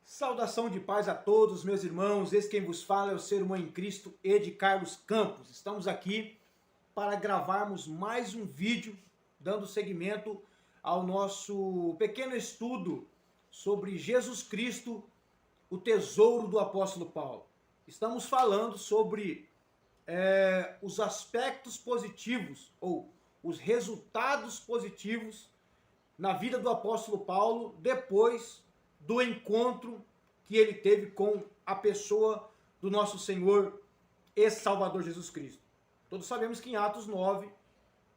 Saudação de paz a todos, meus irmãos. Esse quem vos fala é o ser humano em Cristo, Ed Carlos Campos. Estamos aqui para gravarmos mais um vídeo, dando seguimento ao nosso pequeno estudo sobre Jesus Cristo, o tesouro do apóstolo Paulo. Estamos falando sobre os aspectos positivos ou os resultados positivos na vida do apóstolo Paulo depois do encontro que ele teve com a pessoa do nosso Senhor e Salvador Jesus Cristo. Todos sabemos que em Atos 9,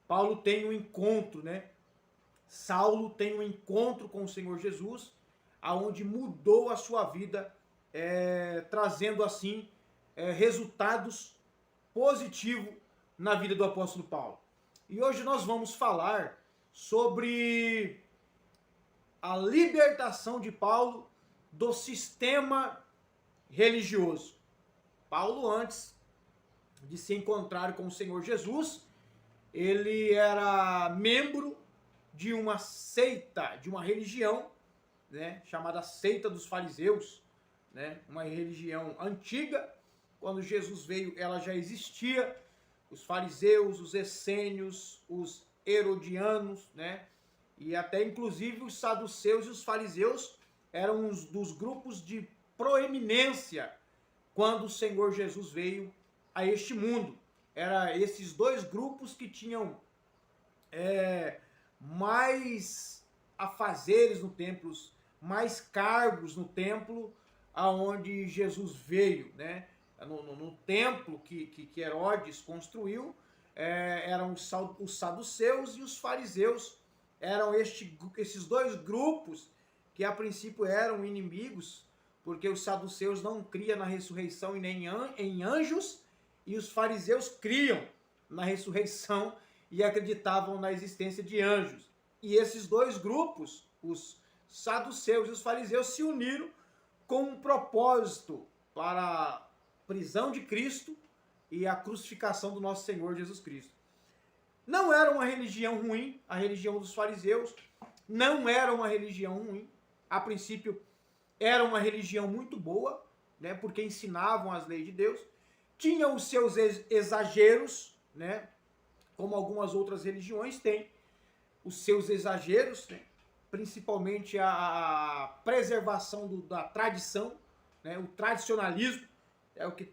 Paulo tem um encontro, Saulo tem um encontro com o Senhor Jesus, aonde mudou a sua vida, trazendo assim resultados positivos na vida do apóstolo Paulo. E hoje nós vamos falar sobre a libertação de Paulo do sistema religioso. Paulo, antes de se encontrar com o Senhor Jesus, ele era membro de uma seita, de uma religião, chamada seita dos fariseus, uma religião antiga. Quando Jesus veio, ela já existia. Os fariseus, os essênios, os herodianos, e até inclusive os saduceus e os fariseus eram dos grupos de proeminência quando o Senhor Jesus veio a este mundo. Eram esses dois grupos que tinham mais afazeres no templo, mais cargos no templo aonde Jesus veio, no templo que Herodes construiu. Eram os saduceus e os fariseus. Eram esses dois grupos que a princípio eram inimigos, porque os saduceus não criam na ressurreição e nem em anjos, e os fariseus criam na ressurreição e acreditavam na existência de anjos. E esses dois grupos, os saduceus e os fariseus, se uniram com um propósito para a prisão de Cristo e a crucificação do nosso Senhor Jesus Cristo. Não era uma religião ruim, a religião dos fariseus não era uma religião ruim. A princípio era uma religião muito boa, porque ensinavam as leis de Deus. Tinha os seus exageros, como algumas outras religiões têm os seus exageros, principalmente a preservação da tradição, o tradicionalismo, o que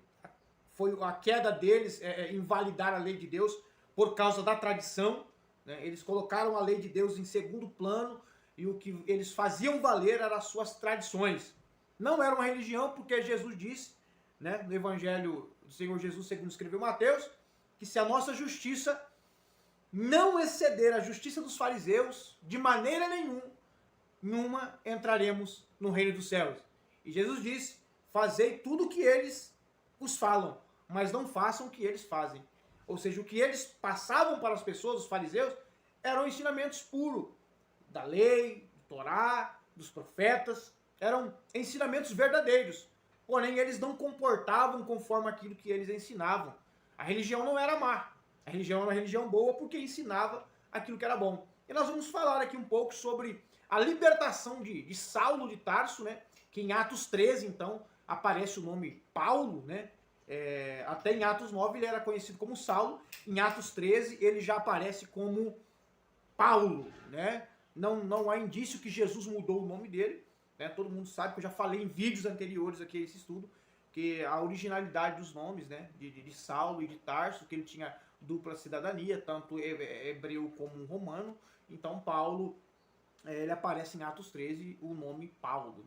foi a queda deles, invalidar a lei de Deus por causa da tradição. Eles colocaram a lei de Deus em segundo plano e o que eles faziam valer eram as suas tradições. Não era uma religião, porque Jesus disse, no Evangelho do Senhor Jesus, segundo escreveu Mateus, que se a nossa justiça não exceder a justiça dos fariseus, de maneira nenhuma entraremos no reino dos céus. E Jesus disse: fazei tudo o que eles vos falam, mas não façam o que eles fazem. Ou seja, o que eles passavam para as pessoas, os fariseus, eram ensinamentos puros da lei, do Torá, dos profetas. Eram ensinamentos verdadeiros. Porém, eles não comportavam conforme aquilo que eles ensinavam. A religião não era má. A religião era uma religião boa porque ensinava aquilo que era bom. E nós vamos falar aqui um pouco sobre a libertação de Saulo de Tarso, que em Atos 13, então, aparece o nome Paulo, até em Atos 9 ele era conhecido como Saulo. Em Atos 13 ele já aparece como Paulo, Não há indício que Jesus mudou o nome dele, Todo mundo sabe, que eu já falei em vídeos anteriores aqui a esse estudo, que a originalidade dos nomes, de Saulo e de Tarso, que ele tinha dupla cidadania, tanto hebreu como romano. Então Paulo, ele aparece em Atos 13, o nome Paulo,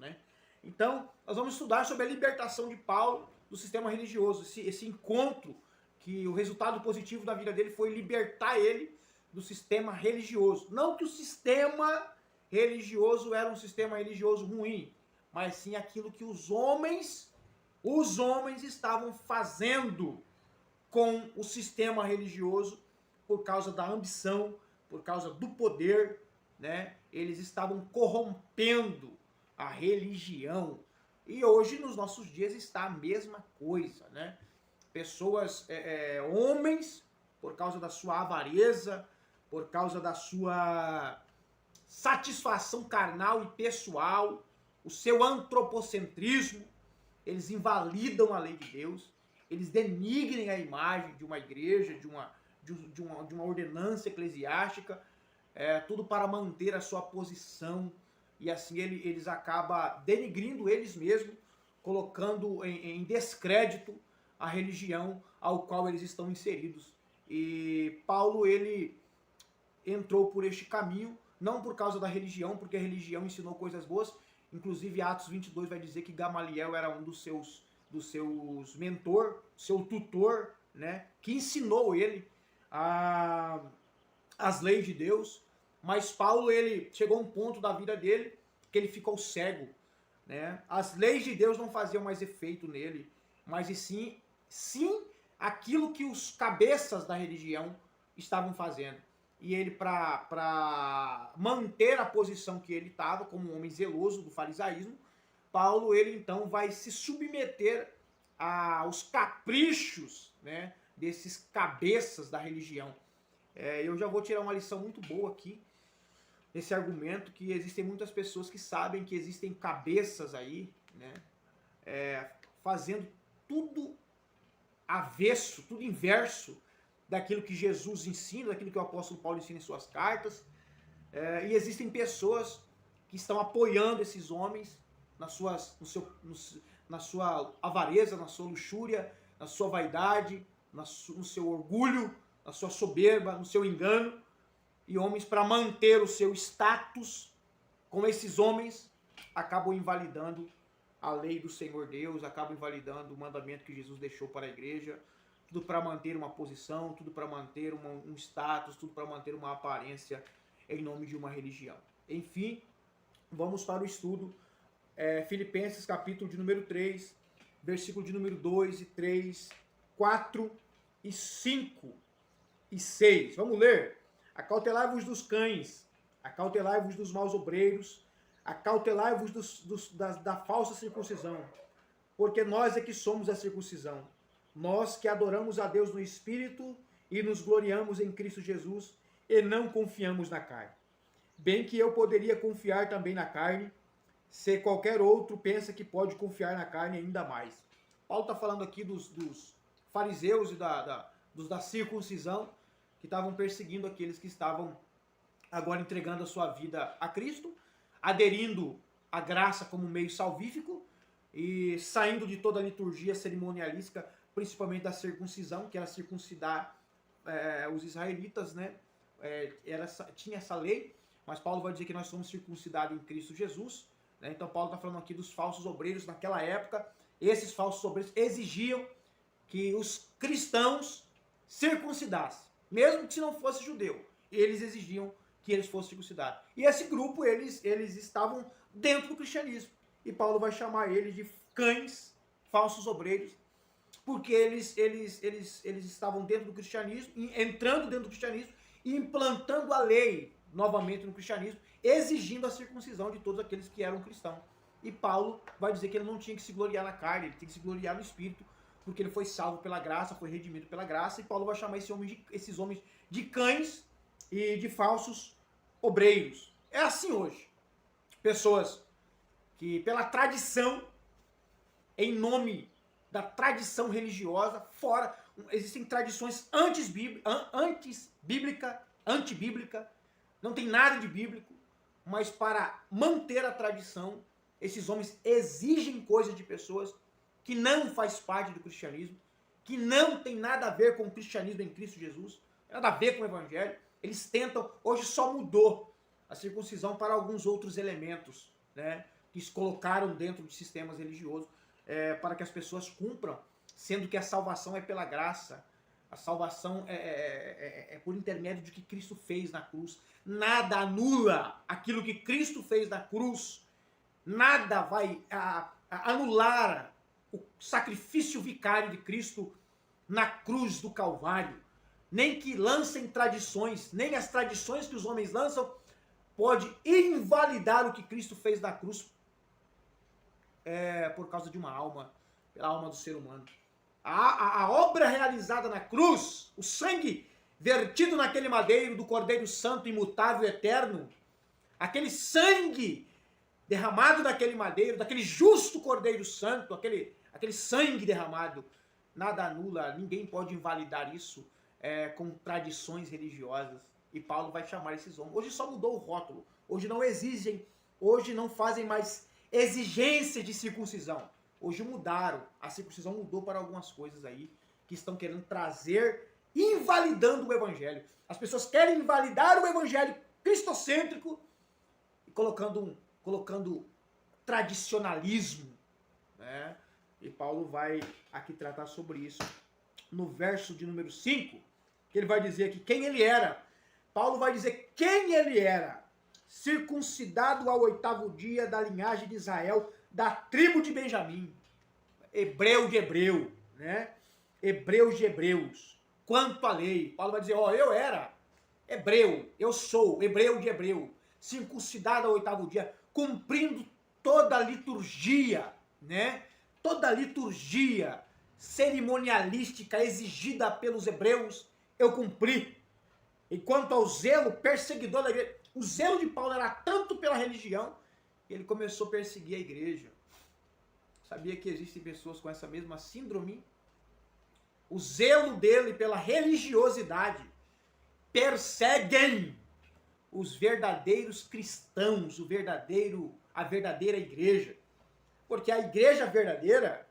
Então, nós vamos estudar sobre a libertação de Paulo do sistema religioso, esse encontro, que o resultado positivo da vida dele foi libertar ele do sistema religioso. Não que o sistema religioso era um sistema religioso ruim, mas sim aquilo que os homens estavam fazendo com o sistema religioso por causa da ambição, por causa do poder, Eles estavam corrompendo a religião. E hoje, nos nossos dias, está a mesma coisa, Pessoas, homens, por causa da sua avareza, por causa da sua satisfação carnal e pessoal, o seu antropocentrismo, eles invalidam a lei de Deus, eles denigrem a imagem de uma igreja, de uma ordenança eclesiástica, tudo para manter a sua posição, e assim eles acabam denigrindo eles mesmos, colocando em descrédito a religião ao qual eles estão inseridos. E Paulo, ele entrou por este caminho, não por causa da religião, porque a religião ensinou coisas boas. Inclusive Atos 22 vai dizer que Gamaliel era um dos seus mentor, seu tutor, né, que ensinou ele as leis de Deus. Mas Paulo, ele chegou a um ponto da vida dele que ele ficou cego, né? As leis de Deus não faziam mais efeito nele, mas e sim aquilo que os cabeças da religião estavam fazendo. E ele, para manter a posição que ele estava, como um homem zeloso do farisaísmo, Paulo, ele então vai se submeter aos caprichos, né, desses cabeças da religião. Eu já vou tirar uma lição muito boa aqui, nesse argumento, que existem muitas pessoas que sabem que existem cabeças aí, né, fazendo tudo avesso, tudo inverso daquilo que Jesus ensina, daquilo que o apóstolo Paulo ensina em suas cartas. E existem pessoas que estão apoiando esses homens na sua avareza, na sua luxúria, na sua vaidade, no seu orgulho, na sua soberba, no seu engano. E homens, para manter o seu status, com esses homens, acabam invalidando a lei do Senhor Deus, acabam invalidando o mandamento que Jesus deixou para a igreja, tudo para manter uma posição, tudo para manter um status, tudo para manter uma aparência em nome de uma religião. Enfim, vamos para o estudo. Filipenses, capítulo de número 3, versículo de número 2 e 3, 4 e 5 e 6. Vamos ler. Acautelai-vos dos cães, acautelai-vos dos maus obreiros, acautelai-vos da falsa circuncisão, porque nós é que somos a circuncisão, nós que adoramos a Deus no Espírito e nos gloriamos em Cristo Jesus e não confiamos na carne. Bem que eu poderia confiar também na carne, se qualquer outro pensa que pode confiar na carne ainda mais. Paulo está falando aqui dos fariseus e da circuncisão, que estavam perseguindo aqueles que estavam agora entregando a sua vida a Cristo, aderindo à graça como meio salvífico e saindo de toda a liturgia cerimonialística, principalmente da circuncisão, que era circuncidar os israelitas, né? Tinha essa lei, mas Paulo vai dizer que nós somos circuncidados em Cristo Jesus, né? Então Paulo está falando aqui dos falsos obreiros naquela época. Esses falsos obreiros exigiam que os cristãos circuncidassem, mesmo que se não fosse judeu, eles exigiam que eles fossem circuncidados. E esse grupo, eles estavam dentro do cristianismo. E Paulo vai chamar eles de cães, falsos obreiros, porque eles estavam dentro do cristianismo, entrando dentro do cristianismo e implantando a lei novamente no cristianismo, exigindo a circuncisão de todos aqueles que eram cristãos. E Paulo vai dizer que ele não tinha que se gloriar na carne, ele tinha que se gloriar no Espírito, porque ele foi salvo pela graça, foi redimido pela graça, e Paulo vai chamar esses homens de cães e de falsos obreiros. É assim hoje. Pessoas que, pela tradição, em nome da tradição religiosa, existem tradições antibíblica, não tem nada de bíblico, mas para manter a tradição, esses homens exigem coisas de pessoas que não faz parte do cristianismo, que não tem nada a ver com o cristianismo em Cristo Jesus, nada a ver com o evangelho. Eles tentam, hoje só mudou a circuncisão para alguns outros elementos, né, que se colocaram dentro de sistemas religiosos, para que as pessoas cumpram, sendo que a salvação é pela graça, a salvação é por intermédio de que Cristo fez na cruz. Nada anula aquilo que Cristo fez na cruz, nada vai anular o sacrifício vicário de Cristo na cruz do Calvário. Nem que lancem tradições, nem as tradições que os homens lançam pode invalidar o que Cristo fez na cruz por causa de uma alma, pela alma do ser humano. A obra realizada na cruz, o sangue vertido naquele madeiro do Cordeiro Santo, imutável, eterno, aquele sangue derramado daquele madeiro, daquele justo Cordeiro Santo, aquele sangue derramado, nada anula, ninguém pode invalidar isso com tradições religiosas. E Paulo vai chamar esses homens. Hoje só mudou o rótulo. Hoje não exigem, hoje não fazem mais exigência de circuncisão. Hoje mudaram. A circuncisão mudou para algumas coisas aí que estão querendo trazer, invalidando o evangelho. As pessoas querem invalidar o evangelho cristocêntrico e colocando tradicionalismo, né? E Paulo vai aqui tratar sobre isso no verso de número 5, que ele vai dizer aqui quem ele era. Paulo vai dizer quem ele era. Circuncidado ao 8º dia, da linhagem de Israel, da tribo de Benjamim. Hebreu de hebreu, né? Hebreus de hebreus. Quanto à lei, Paulo vai dizer, eu era hebreu, eu sou hebreu de hebreu, circuncidado ao 8º dia, cumprindo toda a liturgia, né? Toda a liturgia cerimonialística exigida pelos hebreus, eu cumpri. E quanto ao zelo perseguidor da igreja, o zelo de Paulo era tanto pela religião, que ele começou a perseguir a igreja. Sabia que existem pessoas com essa mesma síndrome? O zelo dele pela religiosidade perseguem os verdadeiros cristãos, a verdadeira igreja. Porque a igreja verdadeira,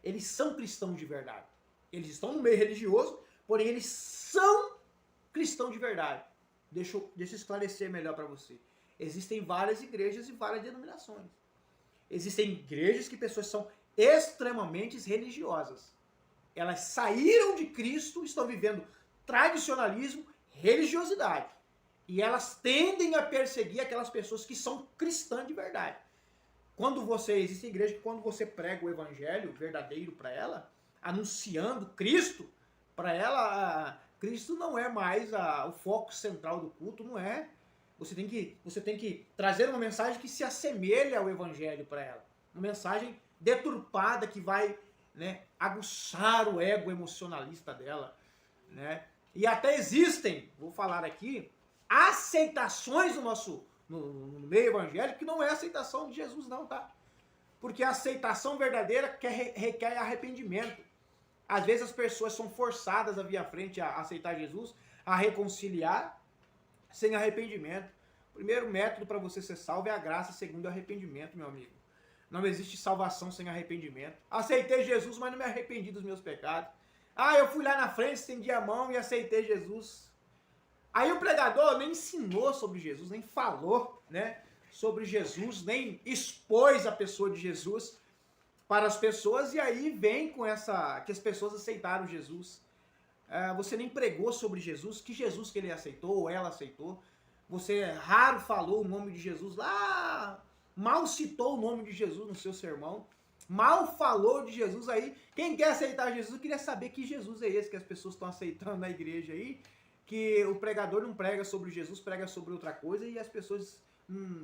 eles são cristãos de verdade. Eles estão no meio religioso, porém eles são cristãos de verdade. Deixa eu esclarecer melhor para você. Existem várias igrejas e várias denominações. Existem igrejas que pessoas são extremamente religiosas. Elas saíram de Cristo, estão vivendo tradicionalismo, religiosidade. E elas tendem a perseguir aquelas pessoas que são cristãs de verdade. Existe igreja que quando você prega o evangelho verdadeiro para ela, anunciando Cristo, para ela, Cristo não é mais o foco central do culto, não é. Você tem que trazer uma mensagem que se assemelha ao evangelho para ela. Uma mensagem deturpada que vai, né, aguçar o ego emocionalista dela, né? E até existem, vou falar aqui, aceitações no meio evangélico que não é aceitação de Jesus não, tá? Porque a aceitação verdadeira requer arrependimento. Às vezes as pessoas são forçadas a vir à frente a aceitar Jesus, a reconciliar, sem arrependimento. O primeiro método para você ser salvo é a graça, segundo é o arrependimento, meu amigo. Não existe salvação sem arrependimento. Aceitei Jesus, mas não me arrependi dos meus pecados. Eu fui lá na frente, estendi a mão e aceitei Jesus. Aí o pregador nem ensinou sobre Jesus, nem falou, né, sobre Jesus, nem expôs a pessoa de Jesus para as pessoas, e aí vem com que as pessoas aceitaram Jesus. Você nem pregou sobre Jesus, que Jesus que ele aceitou ou ela aceitou. Você raro falou o nome de Jesus lá, mal citou o nome de Jesus no seu sermão, mal falou de Jesus aí. Quem quer aceitar Jesus, eu queria saber que Jesus é esse que as pessoas estão aceitando na igreja aí, que o pregador não prega sobre Jesus, prega sobre outra coisa e as pessoas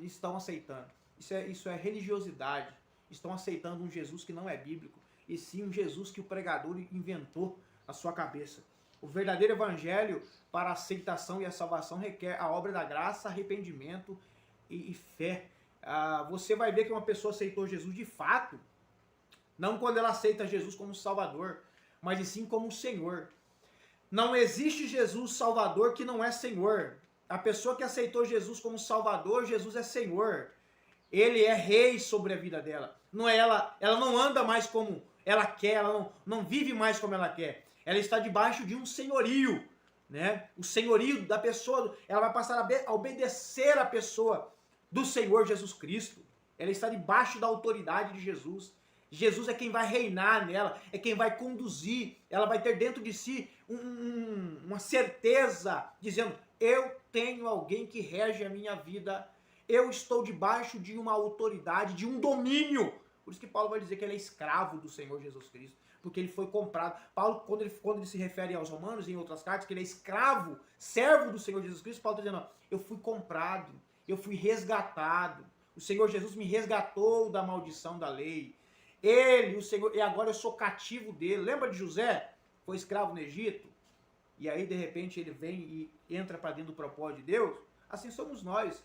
estão aceitando. Isso é religiosidade. Estão aceitando um Jesus que não é bíblico, e sim um Jesus que o pregador inventou na sua cabeça. O verdadeiro evangelho para a aceitação e a salvação requer a obra da graça, arrependimento e fé. Você vai ver que uma pessoa aceitou Jesus de fato, não quando ela aceita Jesus como Salvador, mas e sim como Senhor. Não existe Jesus Salvador que não é Senhor. A pessoa que aceitou Jesus como Salvador, Jesus é Senhor. Ele é rei sobre a vida dela. Não é ela não anda mais como ela quer, ela não vive mais como ela quer. Ela está debaixo de um senhorio, né? O senhorio da pessoa, ela vai passar a obedecer a pessoa do Senhor Jesus Cristo. Ela está debaixo da autoridade de Jesus. Jesus é quem vai reinar nela, é quem vai conduzir. Ela vai ter dentro de si uma certeza, dizendo, eu tenho alguém que rege a minha vida. Eu estou debaixo de uma autoridade, de um domínio. Por isso que Paulo vai dizer que ele é escravo do Senhor Jesus Cristo, porque ele foi comprado. Paulo, quando ele se refere aos romanos, em outras cartas, que ele é escravo, servo do Senhor Jesus Cristo, Paulo está dizendo, eu fui comprado, eu fui resgatado. O Senhor Jesus me resgatou da maldição da lei. Ele, o Senhor, e agora eu sou cativo dele. Lembra de José? Foi escravo no Egito. E aí, de repente, ele vem e entra para dentro do propósito de Deus. Assim somos nós.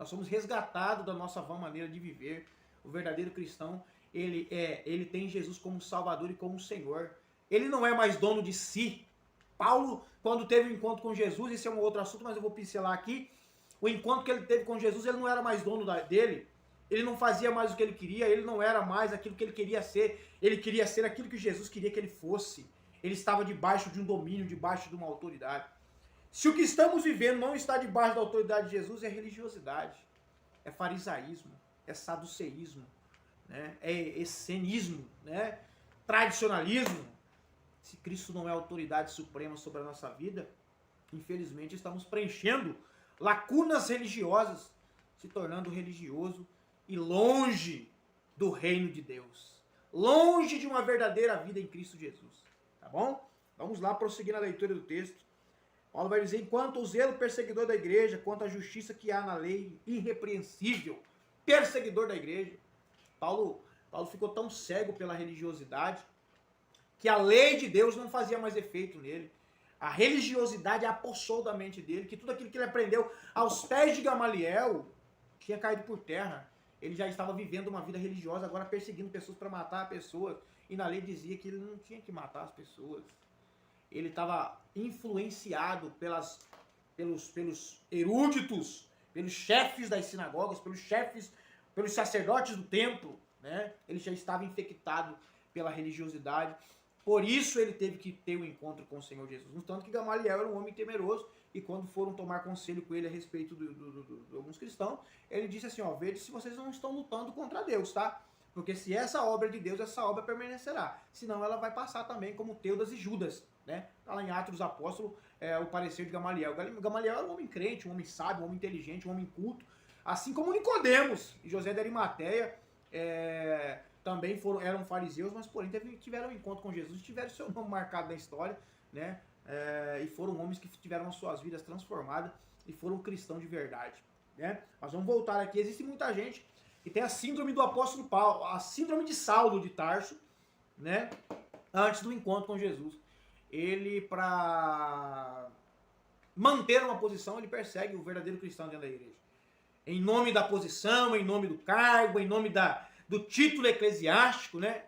Nós somos resgatados da nossa vã maneira de viver. O verdadeiro cristão, ele tem Jesus como Salvador e como Senhor. Ele não é mais dono de si. Paulo, quando teve um encontro com Jesus, esse é um outro assunto, mas eu vou pincelar aqui. O encontro que ele teve com Jesus, ele não era mais dono dele. Ele não fazia mais o que ele queria, ele não era mais aquilo que ele queria ser. Ele queria ser aquilo que Jesus queria que ele fosse. Ele estava debaixo de um domínio, debaixo de uma autoridade. Se o que estamos vivendo não está debaixo da autoridade de Jesus, é religiosidade, é farisaísmo, é saduceísmo, né? É essenismo, né? Tradicionalismo. Se Cristo não é a autoridade suprema sobre a nossa vida, infelizmente estamos preenchendo lacunas religiosas, se tornando religioso e longe do reino de Deus, longe de uma verdadeira vida em Cristo Jesus, tá bom? Vamos lá, prosseguir na leitura do texto. Paulo vai dizer, enquanto o zelo perseguidor da igreja, quanto a justiça que há na lei, irrepreensível, perseguidor da igreja. Paulo ficou tão cego pela religiosidade, que a lei de Deus não fazia mais efeito nele. A religiosidade apossou da mente dele, que tudo aquilo que ele aprendeu aos pés de Gamaliel tinha caído por terra. Ele já estava vivendo uma vida religiosa, agora perseguindo pessoas para matar pessoas. E na lei dizia que ele não tinha que matar as pessoas. Ele estava influenciado pelos eruditos, pelos chefes das sinagogas, pelos sacerdotes do templo, né? Ele já estava infectado pela religiosidade. Por isso ele teve que ter um encontro com o Senhor Jesus. No tanto que Gamaliel era um homem temeroso, e quando foram tomar conselho com ele a respeito de alguns cristãos, ele disse assim, ó, veja se vocês não estão lutando contra Deus, tá? Porque se essa obra é de Deus, essa obra permanecerá. Senão ela vai passar também como Teudas e Judas, né? Tá lá em Atos dos Apóstolos, o parecer de Gamaliel. Gamaliel era um homem crente, um homem sábio, um homem inteligente, um homem culto, assim como Nicodemos e José de Arimateia, também eram fariseus, mas porém tiveram um encontro com Jesus, tiveram seu nome marcado na história, né? E foram homens que tiveram as suas vidas transformadas e foram cristãos de verdade, né? Mas vamos voltar aqui, existe muita gente que tem a síndrome do apóstolo Paulo, a síndrome de Saulo de Tarso, né? Antes do encontro com Jesus. Ele, para manter uma posição, ele persegue o verdadeiro cristão dentro da igreja. Em nome da posição, em nome do cargo, em nome do título eclesiástico, né?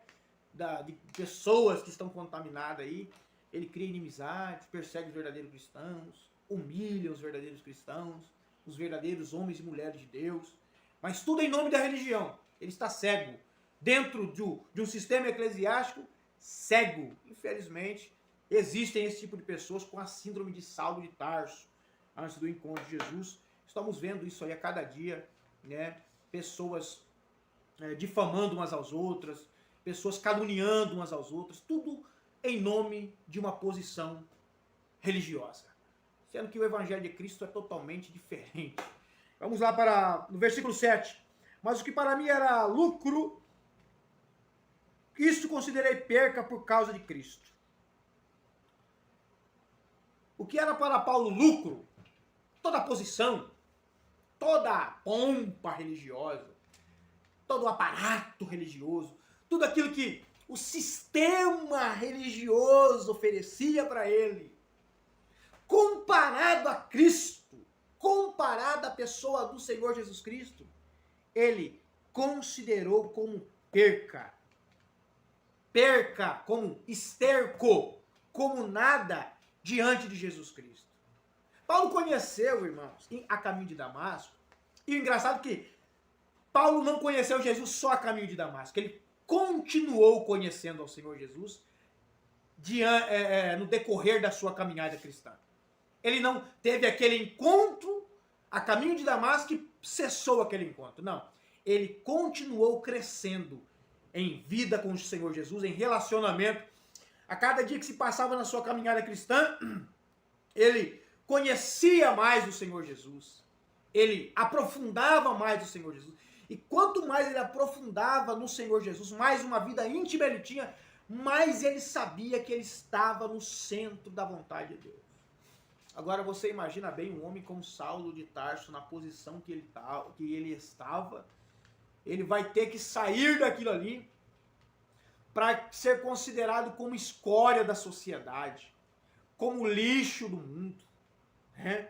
De pessoas que estão contaminadas aí. Ele cria inimizades, persegue os verdadeiros cristãos, humilha os verdadeiros cristãos, os verdadeiros homens e mulheres de Deus. Mas tudo em nome da religião. Ele está cego. Dentro de um sistema eclesiástico, cego. Infelizmente, existem esse tipo de pessoas com a síndrome de Saulo de Tarso. Antes do encontro de Jesus, estamos vendo isso aí a cada dia, né? Pessoas difamando umas às outras, pessoas caluniando umas às outras, tudo em nome de uma posição religiosa. Sendo que o evangelho de Cristo é totalmente diferente. Vamos lá no versículo 7. Mas o que para mim era lucro, isto considerei perca por causa de Cristo. O que era para Paulo lucro, toda a posição, toda a pompa religiosa, todo o aparato religioso, tudo aquilo que o sistema religioso oferecia para ele, comparado a Cristo, comparado à pessoa do Senhor Jesus Cristo, ele considerou como perca, como esterco, como nada diante de Jesus Cristo. Paulo conheceu, irmãos, a caminho de Damasco, e o engraçado é que Paulo não conheceu Jesus só a caminho de Damasco, ele continuou conhecendo ao Senhor Jesus no decorrer da sua caminhada cristã. Ele não teve aquele encontro a caminho de Damasco e cessou aquele encontro. Não. Ele continuou crescendo em vida com o Senhor Jesus, em relacionamento. A cada dia que se passava na sua caminhada cristã, ele conhecia mais do Senhor Jesus. Ele aprofundava mais do Senhor Jesus. E quanto mais ele aprofundava no Senhor Jesus, mais uma vida íntima ele tinha, mais ele sabia que ele estava no centro da vontade de Deus. Agora você imagina bem um homem como Saulo de Tarso, na posição que ele estava, ele vai ter que sair daquilo ali para ser considerado como escória da sociedade, como lixo do mundo, né?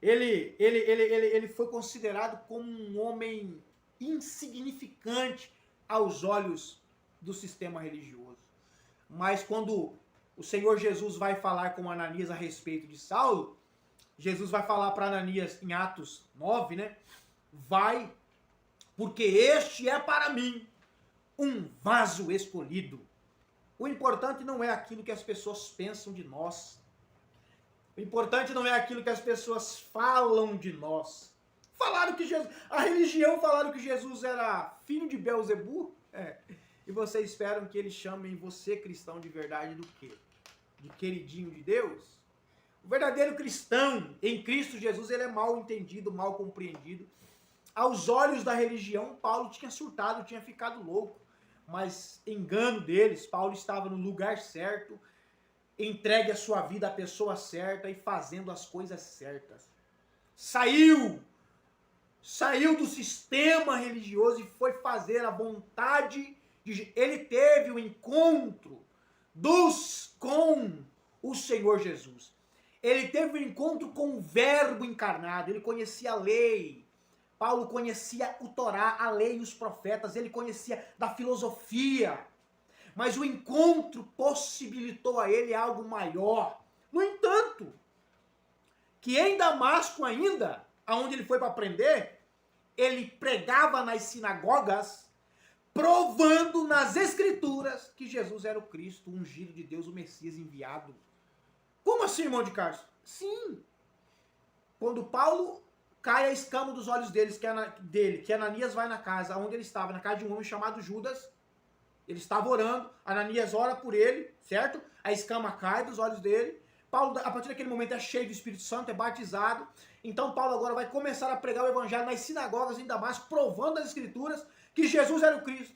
Ele foi considerado como um homem insignificante aos olhos do sistema religioso. Mas quando o Senhor Jesus vai falar com Ananias a respeito de Saulo, Jesus vai falar para Ananias em Atos 9, né? Vai, porque este é para mim um vaso escolhido. O importante não é aquilo que as pessoas pensam de nós. O importante não é aquilo que as pessoas falam de nós. Falaram que Jesus, a religião falaram que Jesus era filho de Belzebu, e vocês esperam que eles chamem você, cristão de verdade, do quê? De queridinho de Deus? O verdadeiro cristão em Cristo Jesus, ele é mal entendido, mal compreendido. Aos olhos da religião, Paulo tinha surtado, tinha ficado louco. Mas engano deles, Paulo estava no lugar certo, entregue a sua vida à pessoa certa e fazendo as coisas certas. Saiu do sistema religioso e foi fazer a vontade de... Ele teve o encontro com o Senhor Jesus. Ele teve o encontro com o Verbo encarnado, ele conhecia a lei. Paulo conhecia o Torá, a lei e os profetas, ele conhecia da filosofia. Mas o encontro possibilitou a ele algo maior. No entanto, que em Damasco ainda, aonde ele foi para aprender, ele pregava nas sinagogas, provando nas escrituras que Jesus era o Cristo, o ungido de Deus, o Messias enviado. Como assim, irmão de Cárcio? Sim. Quando Paulo cai a escama dos olhos que Ananias vai na casa onde ele estava, na casa de um homem chamado Judas. Ele estava orando, Ananias ora por ele, certo? A escama cai dos olhos dele. Paulo, a partir daquele momento, é cheio do Espírito Santo, é batizado. Então Paulo agora vai começar a pregar o evangelho nas sinagogas em Damasco, provando das escrituras que Jesus era o Cristo.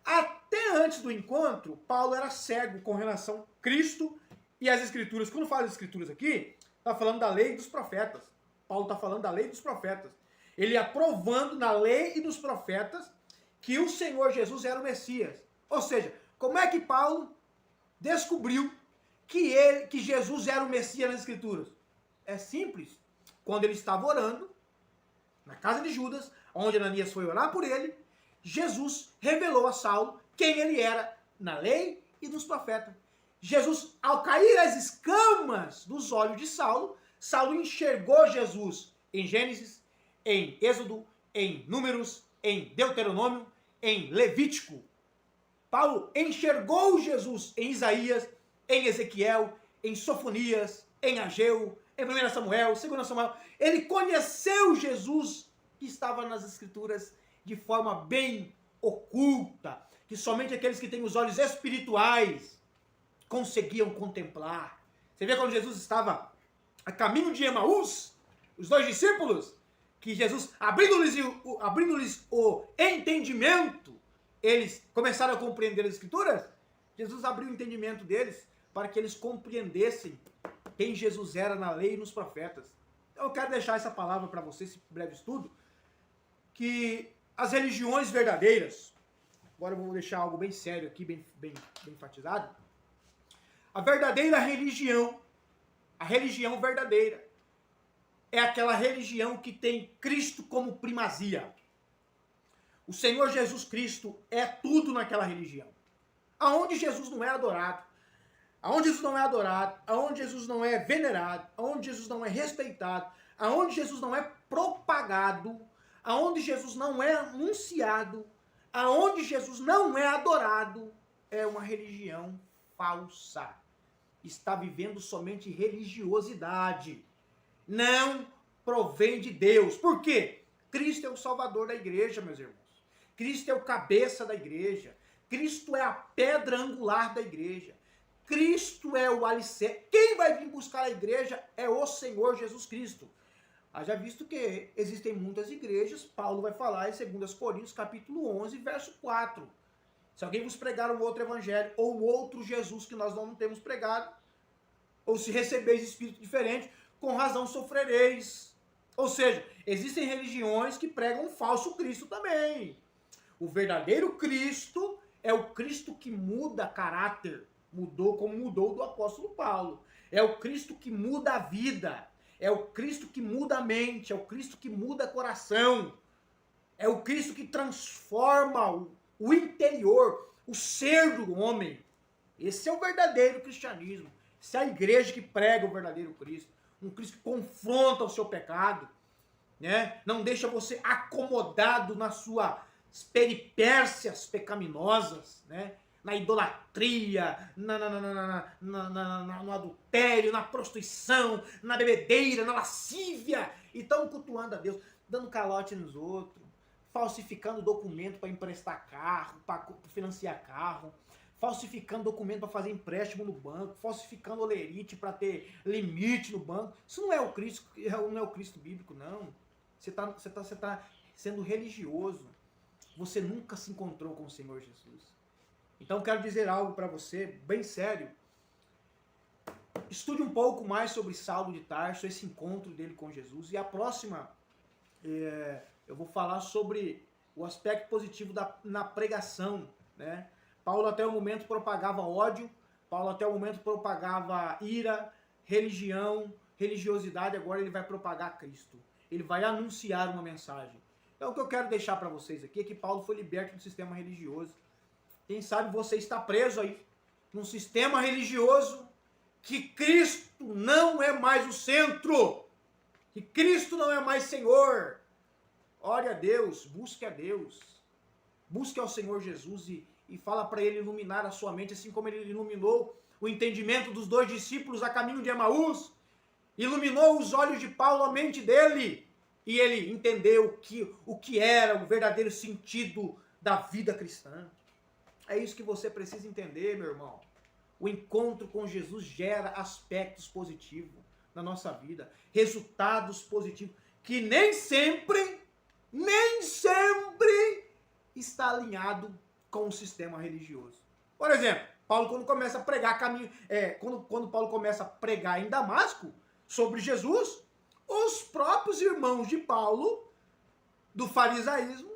Até antes do encontro, Paulo era cego com relação a Cristo e as escrituras. Quando fala das escrituras aqui, está falando da lei e dos profetas. Paulo está falando da lei e dos profetas. Ele ia provando na lei e dos profetas que o Senhor Jesus era o Messias. Ou seja, como é que Paulo descobriu que Jesus era o Messias nas Escrituras? É simples. Quando ele estava orando, na casa de Judas, onde Ananias foi orar por ele, Jesus revelou a Saulo quem ele era na lei e dos profetas. Jesus, ao cair as escamas dos olhos de Saulo, Saulo enxergou Jesus em Gênesis, em Êxodo, em Números, em Deuteronômio, em Levítico. Paulo enxergou Jesus em Isaías, em Ezequiel, em Sofonias, em Ageu, em 1 Samuel, 2 Samuel. Ele conheceu Jesus que estava nas Escrituras de forma bem oculta, que somente aqueles que têm os olhos espirituais conseguiam contemplar. Você vê quando Jesus estava a caminho de Emaús, os dois discípulos, que Jesus, abrindo-lhes o entendimento, eles começaram a compreender as Escrituras. Jesus abriu o entendimento deles para que eles compreendessem quem Jesus era na lei e nos profetas. Então, eu quero deixar essa palavra para você, esse breve estudo, que as religiões verdadeiras, agora eu vou deixar algo bem sério aqui, bem enfatizado, a verdadeira religião, a religião verdadeira, é aquela religião que tem Cristo como primazia. O Senhor Jesus Cristo é tudo naquela religião. Aonde Jesus não é adorado, aonde Jesus não é adorado, aonde Jesus não é venerado, aonde Jesus não é respeitado, aonde Jesus não é propagado, aonde Jesus não é anunciado, aonde Jesus não é adorado, é uma religião falsa. Está vivendo somente religiosidade. Não provém de Deus. Por quê? Cristo é o salvador da igreja, meus irmãos. Cristo é o cabeça da igreja. Cristo é a pedra angular da igreja. Cristo é o alicerce. Quem vai vir buscar a igreja é o Senhor Jesus Cristo. Haja visto que existem muitas igrejas, Paulo vai falar em 2 Coríntios, capítulo 11, verso 4. Se alguém vos pregar um outro evangelho, ou um outro Jesus que nós não temos pregado, ou se recebeis espírito diferente, com razão sofrereis. Ou seja, existem religiões que pregam um falso Cristo também. O verdadeiro Cristo é o Cristo que muda caráter, mudou como mudou do apóstolo Paulo. É o Cristo que muda a vida. É o Cristo que muda a mente, é o Cristo que muda o coração. É o Cristo que transforma o interior, o ser do homem. Esse é o verdadeiro cristianismo. Essa é a igreja que prega o verdadeiro Cristo. Um Cristo que confronta o seu pecado, né? Não deixa você acomodado nas suas peripécias pecaminosas, né? Na idolatria, no adultério, na prostituição, na bebedeira, na lascívia. E estão cultuando a Deus, dando calote nos outros, falsificando documento para emprestar carro, para financiar carro, falsificando documento para fazer empréstimo no banco, falsificando olerite para ter limite no banco. Isso não é o Cristo, não é o Cristo bíblico, não. Você tá sendo religioso. Você nunca se encontrou com o Senhor Jesus. Então quero dizer algo para você, bem sério. Estude um pouco mais sobre Saulo de Tarso, esse encontro dele com Jesus. E a próxima, eu vou falar sobre o aspecto positivo na pregação, né? Paulo até o momento propagava ódio, Paulo até o momento propagava ira, religião, religiosidade, agora ele vai propagar Cristo. Ele vai anunciar uma mensagem. Então o que eu quero deixar para vocês aqui é que Paulo foi liberto do sistema religioso. Quem sabe você está preso aí, num sistema religioso, que Cristo não é mais o centro, que Cristo não é mais Senhor. Ore a Deus, busque ao Senhor Jesus e fala para Ele iluminar a sua mente, assim como Ele iluminou o entendimento dos 2 discípulos a caminho de Emaús, iluminou os olhos de Paulo, a mente dele, e ele entendeu o que era o verdadeiro sentido da vida cristã. É isso que você precisa entender, meu irmão. O encontro com Jesus gera aspectos positivos na nossa vida, resultados positivos, que nem sempre está alinhado com o sistema religioso. Por exemplo, Paulo quando começa a pregar quando Paulo começa a pregar em Damasco sobre Jesus, os próprios irmãos de Paulo, do farisaísmo,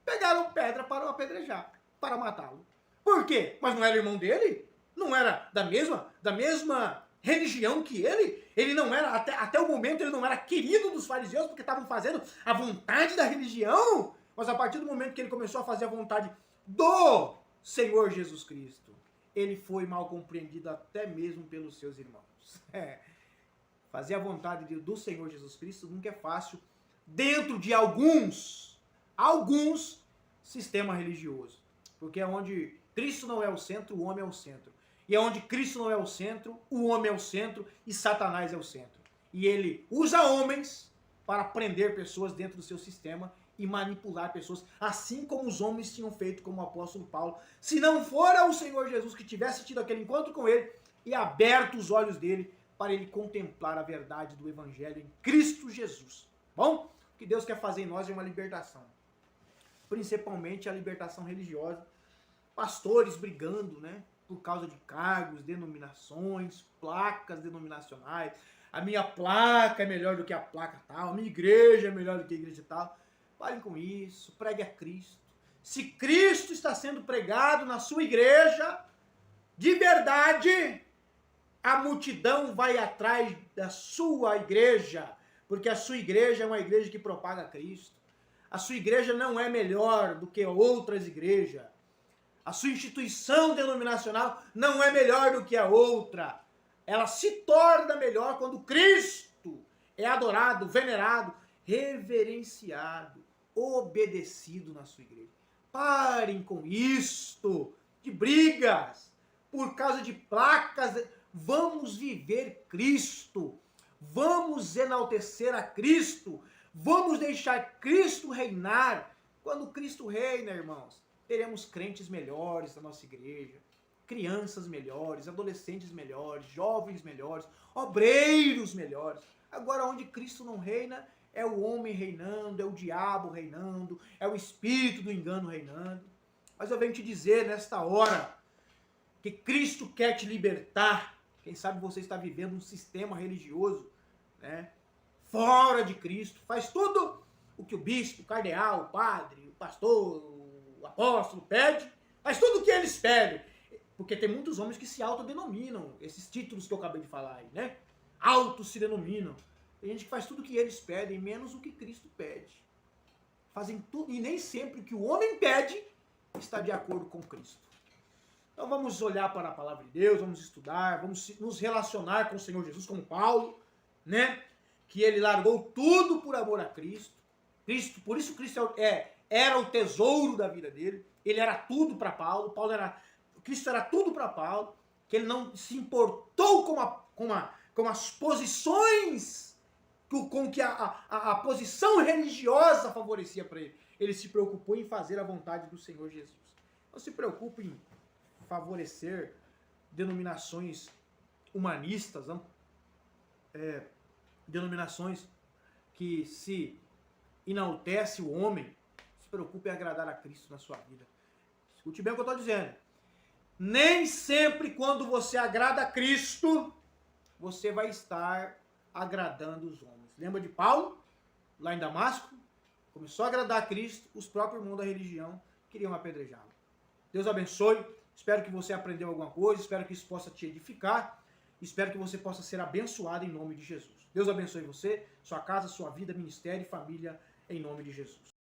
pegaram pedra para o apedrejar, para matá-lo. Por quê? Mas não era irmão dele? Não era da mesma religião que ele? Ele não era, até o momento, ele não era querido dos fariseus, porque estavam fazendo a vontade da religião. Mas a partir do momento que ele começou a fazer a vontade do Senhor Jesus Cristo, ele foi mal compreendido até mesmo pelos seus irmãos. Fazer a vontade do Senhor Jesus Cristo nunca é fácil dentro de alguns sistemas religiosos. Porque é onde Cristo não é o centro, o homem é o centro. E é onde Cristo não é o centro, o homem é o centro e Satanás é o centro. E ele usa homens para prender pessoas dentro do seu sistema e manipular pessoas, assim como os homens tinham feito como o apóstolo Paulo. Se não fora o Senhor Jesus que tivesse tido aquele encontro com ele e aberto os olhos dele para ele contemplar a verdade do Evangelho em Cristo Jesus. Bom, o que Deus quer fazer em nós é uma libertação. Principalmente a libertação religiosa. Pastores brigando, né? Por causa de cargos, denominações, placas denominacionais. A minha placa é melhor do que a placa tal, a minha igreja é melhor do que a igreja tal. Parem com isso, pregue a Cristo. Se Cristo está sendo pregado na sua igreja, de verdade, a multidão vai atrás da sua igreja, porque a sua igreja é uma igreja que propaga Cristo. A sua igreja não é melhor do que outras igrejas. A sua instituição denominacional não é melhor do que a outra. Ela se torna melhor quando Cristo é adorado, venerado, reverenciado, obedecido na sua igreja. Parem com isto de brigas por causa de placas. Vamos viver Cristo. Vamos enaltecer a Cristo. Vamos deixar Cristo reinar. Quando Cristo reina, irmãos, teremos crentes melhores na nossa igreja, crianças melhores, adolescentes melhores, jovens melhores, obreiros melhores. Agora, onde Cristo não reina, é o homem reinando, é o diabo reinando, é o espírito do engano reinando. Mas eu venho te dizer nesta hora que Cristo quer te libertar. Quem sabe você está vivendo um sistema religioso, né, fora de Cristo. Faz tudo o que o bispo, o cardeal, o padre, o pastor, o apóstolo pede. Faz tudo o que eles pedem. Porque tem muitos homens que se autodenominam, esses títulos que eu acabei de falar aí, né? Autos se denominam. Tem gente que faz tudo o que eles pedem, menos o que Cristo pede. Fazem tudo, e nem sempre o que o homem pede está de acordo com Cristo. Então vamos olhar para a palavra de Deus, vamos estudar, vamos nos relacionar com o Senhor Jesus, como Paulo, né? Que ele largou tudo por amor a Cristo. Por isso Cristo era o tesouro da vida dele. Ele era tudo para Paulo. Cristo era tudo para Paulo. Que ele não se importou com as posições, com que a posição religiosa favorecia para ele. Ele se preocupou em fazer a vontade do Senhor Jesus. Não se preocupe em favorecer denominações humanistas, denominações que se enaltece o homem. Se preocupe em agradar a Cristo na sua vida. Escute bem o que eu estou dizendo. Nem sempre quando você agrada a Cristo, você vai estar agradando os homens. Lembra de Paulo, lá em Damasco? Começou a agradar a Cristo, os próprios irmãos da religião queriam apedrejá-lo. Deus abençoe. Espero que você aprendeu alguma coisa, espero que isso possa te edificar, espero que você possa ser abençoado em nome de Jesus. Deus abençoe você, sua casa, sua vida, ministério e família, em nome de Jesus.